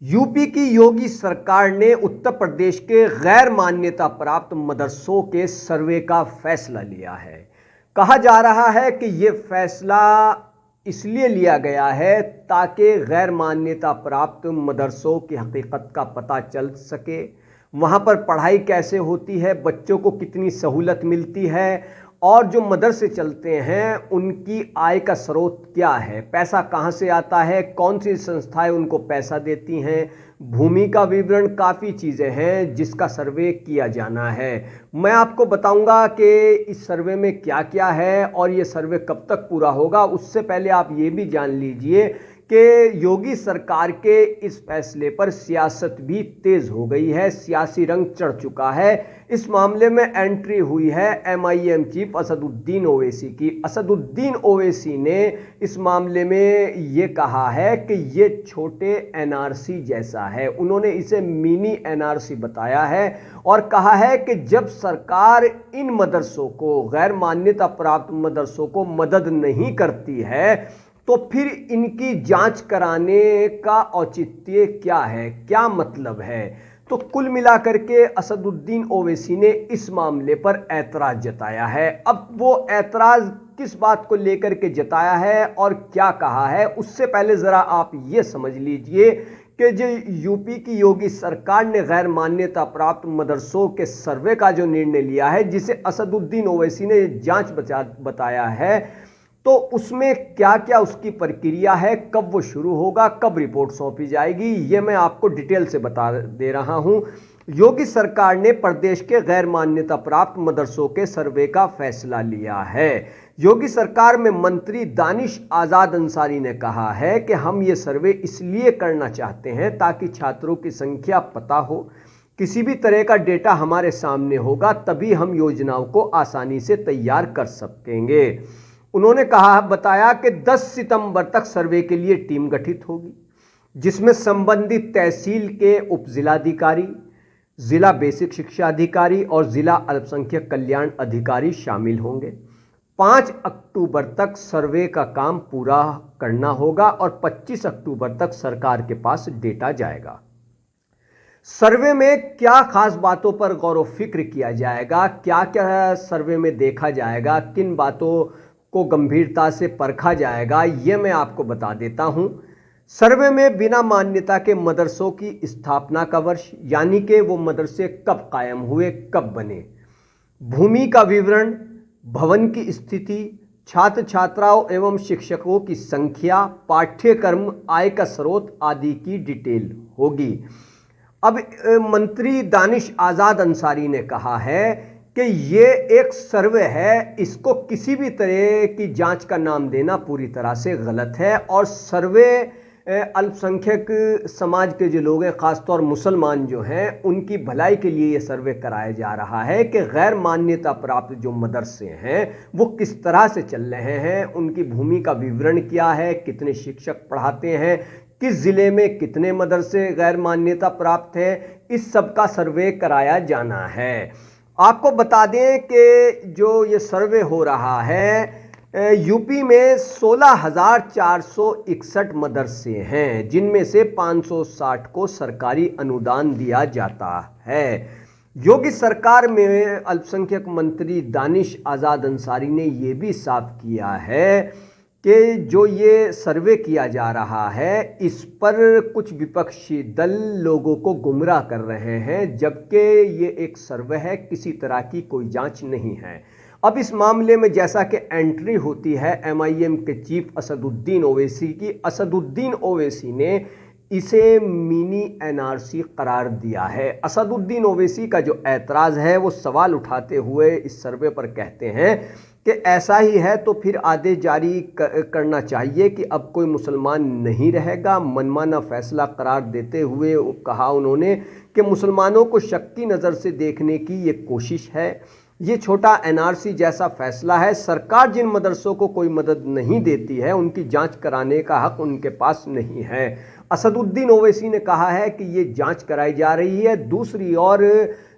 UP की योगी सरकार ने उत्तर प्रदेश के गैर मान्यता प्राप्त मदरसों के सर्वे का फैसला लिया है। कहा जा रहा है कि ये फैसला इसलिए लिया गया है ताकि गैर मान्यता प्राप्त मदरसों की हकीकत का पता चल सके, वहाँ पर पढ़ाई कैसे होती है, बच्चों को कितनी सहूलत मिलती है और जो मदरसे चलते हैं उनकी आय का स्रोत क्या है, पैसा कहाँ से आता है, कौन सी संस्थाएं उनको पैसा देती हैं, भूमि का विवरण, काफ़ी चीज़ें हैं जिसका सर्वे किया जाना है। मैं आपको बताऊंगा कि इस सर्वे में क्या क्या है और ये सर्वे कब तक पूरा होगा। उससे पहले आप ये भी जान लीजिए कि योगी सरकार के इस फैसले पर सियासत भी तेज हो गई है, सियासी रंग चढ़ चुका है। इस मामले में एंट्री हुई है एमआईएम चीफ असदुद्दीन ओवैसी की। असदुद्दीन ओवैसी ने इस मामले में ये कहा है कि ये छोटे एनआरसी जैसा है। उन्होंने इसे मिनी एनआरसी बताया है और कहा है कि जब सरकार इन मदरसों को, गैर मान्यता प्राप्त मदरसों को मदद नहीं करती है तो फिर इनकी जांच कराने का औचित्य क्या है, क्या मतलब है। तो कुल मिलाकर के असदुद्दीन ओवैसी ने इस मामले पर ऐतराज जताया है। अब वो ऐतराज किस बात को लेकर के जताया है और क्या कहा है, उससे पहले ज़रा आप ये समझ लीजिए कि जो यूपी की योगी सरकार ने गैर मान्यता प्राप्त मदरसों के सर्वे का जो निर्णय लिया है, जिसे असदुद्दीन ओवैसी ने जांच बताया है, तो उसमें क्या क्या उसकी प्रक्रिया है, कब वो शुरू होगा, कब रिपोर्ट सौंपी जाएगी, ये मैं आपको डिटेल से बता दे रहा हूं। योगी सरकार ने प्रदेश के गैर मान्यता प्राप्त मदरसों के सर्वे का फैसला लिया है। योगी सरकार में मंत्री दानिश आज़ाद अंसारी ने कहा है कि हम ये सर्वे इसलिए करना चाहते हैं ताकि छात्रों की संख्या पता हो, किसी भी तरह का डेटा हमारे सामने होगा तभी हम योजनाओं को आसानी से तैयार कर सकेंगे। उन्होंने बताया कि 10 सितंबर तक सर्वे के लिए टीम गठित होगी जिसमें संबंधित तहसील के उप जिलाधिकारी, जिला बेसिक शिक्षा अधिकारी और जिला अल्पसंख्यक कल्याण अधिकारी शामिल होंगे। 5 अक्टूबर तक सर्वे का काम पूरा करना होगा और 25 अक्टूबर तक सरकार के पास डेटा जाएगा। सर्वे में क्या खास बातों पर गौर व फिक्र किया जाएगा, क्या क्या सर्वे में देखा जाएगा, किन बातों को गंभीरता से परखा जाएगा, ये मैं आपको बता देता हूं। सर्वे में बिना मान्यता के मदरसों की स्थापना का वर्ष, यानी कि वो मदरसे कब कायम हुए, कब बने, भूमि का विवरण, भवन की स्थिति, छात्र छात्राओं एवं शिक्षकों की संख्या, पाठ्यक्रम, आय का स्रोत आदि की डिटेल होगी। अब मंत्री दानिश आज़ाद अंसारी ने कहा है कि ये एक सर्वे है, इसको किसी भी तरह की जांच का नाम देना पूरी तरह से गलत है और सर्वे अल्पसंख्यक समाज के जो लोग हैं, ख़ासतौर मुसलमान जो हैं, उनकी भलाई के लिए ये सर्वे कराया जा रहा है कि गैर मान्यता प्राप्त जो मदरसे हैं वो किस तरह से चल रहे हैं, उनकी भूमि का विवरण क्या है, कितने शिक्षक पढ़ाते हैं, किस ज़िले में कितने मदरसे गैर मान्यता प्राप्त हैं, इस सब का सर्वे कराया जाना है। आपको बता दें कि जो ये सर्वे हो रहा है, यूपी में 16,461 मदरसे हैं जिनमें से 560 को सरकारी अनुदान दिया जाता है। योगी सरकार में अल्पसंख्यक मंत्री दानिश आज़ाद अंसारी ने ये भी साफ किया है कि जो ये सर्वे किया जा रहा है इस पर कुछ विपक्षी दल लोगों को गुमराह कर रहे हैं, जबकि ये एक सर्वे है, किसी तरह की कोई जांच नहीं है। अब इस मामले में जैसा कि एंट्री होती है एमआईएम के चीफ असदुद्दीन ओवैसी की, असदुद्दीन ओवैसी ने इसे मिनी एनआरसी करार दिया है। असदुद्दीन ओवैसी का जो ऐतराज़ है वो सवाल उठाते हुए इस सर्वे पर कहते हैं कि ऐसा ही है तो फिर आदेश जारी करना चाहिए कि अब कोई मुसलमान नहीं रहेगा। मनमाना फैसला करार देते हुए कहा उन्होंने कि मुसलमानों को शक की नज़र से देखने की ये कोशिश है, ये छोटा एनआरसी जैसा फैसला है। सरकार जिन मदरसों को कोई मदद नहीं देती है उनकी जांच कराने का हक उनके पास नहीं है। असदुद्दीन ओवैसी ने कहा है कि ये जांच कराई जा रही है। दूसरी ओर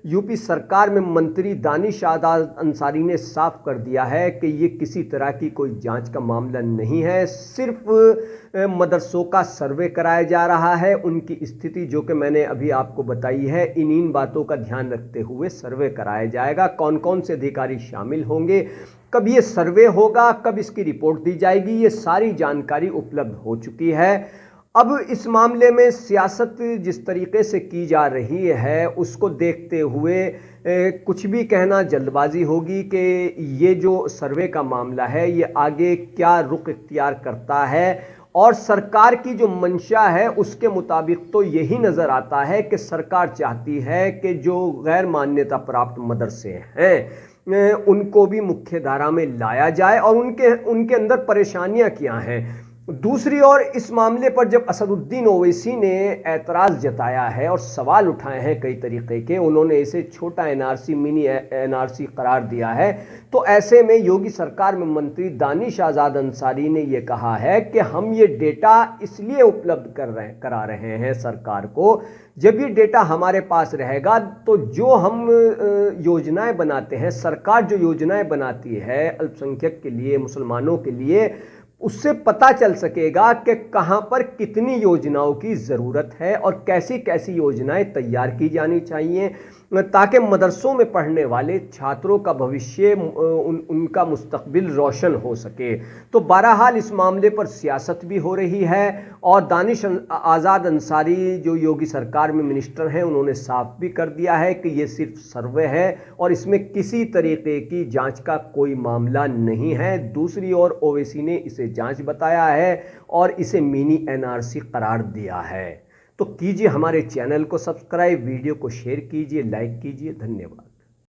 यूपी सरकार में मंत्री दानिश आज़ाद अंसारी ने साफ कर दिया है कि ये किसी तरह की कोई जांच का मामला नहीं है, सिर्फ मदरसों का सर्वे कराया जा रहा है। उनकी स्थिति जो कि मैंने अभी आपको बताई है, इन बातों का ध्यान रखते हुए सर्वे कराया जाएगा। कौन कौन से अधिकारी शामिल होंगे, कब ये सर्वे होगा, कब इसकी रिपोर्ट दी जाएगी, ये सारी जानकारी उपलब्ध हो चुकी है। अब इस मामले में सियासत जिस तरीके से की जा रही है उसको देखते हुए कुछ भी कहना जल्दबाजी होगी कि ये जो सर्वे का मामला है ये आगे क्या रुख इख्तियार करता है। और सरकार की जो मंशा है उसके मुताबिक तो यही नज़र आता है कि सरकार चाहती है कि जो गैर मान्यता प्राप्त मदरसे हैं उनको भी मुख्य धारा में लाया जाए और उनके अंदर परेशानियां क्या हैं। दूसरी ओर इस मामले पर जब असदुद्दीन ओवैसी ने ऐतराज़ जताया है और सवाल उठाए हैं कई तरीके के, उन्होंने इसे छोटा एनआरसी मिनी एनआरसी करार दिया है, तो ऐसे में योगी सरकार में मंत्री दानिश आज़ाद अंसारी ने यह कहा है कि हम ये डेटा इसलिए उपलब्ध करा रहे हैं सरकार को, जब ये डेटा हमारे पास रहेगा तो जो हम योजनाएं बनाते हैं, सरकार जो योजनाएं बनाती है अल्पसंख्यक के लिए, मुसलमानों के लिए, उससे पता चल सकेगा कि कहां पर कितनी योजनाओं की ज़रूरत है और कैसी कैसी योजनाएं तैयार की जानी चाहिए, ताकि मदरसों में पढ़ने वाले छात्रों का भविष्य, उनका मुस्तकबिल रोशन हो सके। तो बहरहाल इस मामले पर सियासत भी हो रही है और दानिश आज़ाद अंसारी जो योगी सरकार में मिनिस्टर हैं उन्होंने साफ भी कर दिया है कि ये सिर्फ सर्वे है और इसमें किसी तरीके की जांच का कोई मामला नहीं है। दूसरी ओर ओवैसी ने इसे जांच बताया है और इसे मिनी एनआरसी करार दिया है। तो कीजिए हमारे चैनल को सब्सक्राइब, वीडियो को शेयर कीजिए, लाइक कीजिए। धन्यवाद।